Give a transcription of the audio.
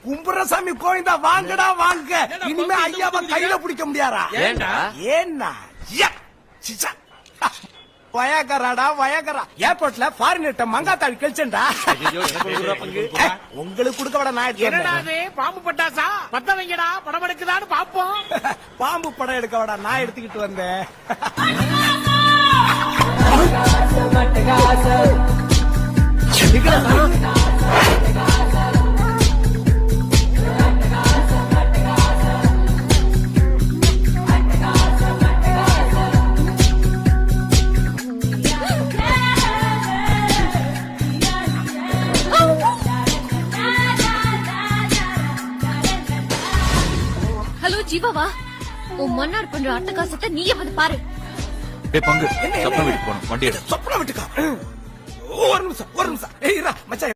கும்புரசாமி கோவிந்தா வாங்கடா வாங்க. இனிமே ஐயாவை கையில பிடிக்க முடியாரா? ஏன்னா வயகராடா வயகரா ஏர்போர்ட்ல ஃபாரினர்ட்ட மங்காத்தாள் கழிச்சா உங்களுக்கு கொடுக்க விட நான் என்னடாது பாம்பு பட்டாசா பத்த வைங்கடா படம் எடுக்குதான்னு பாப்போம். பாம்பு படம் எடுக்க விட நான் எடுத்துக்கிட்டு வந்தேன். ஹலோ ஜீவாவா, உன் மன்னார் பண்ற அட்டகாசத்தை நீயே வந்து பாரு. பங்கு சொப்பன வீட்டுக்கு போகணும். வண்டி எடு. சொப்பன வீட்டுக்கா? ஒரு நிமிஷம் மச்சான்.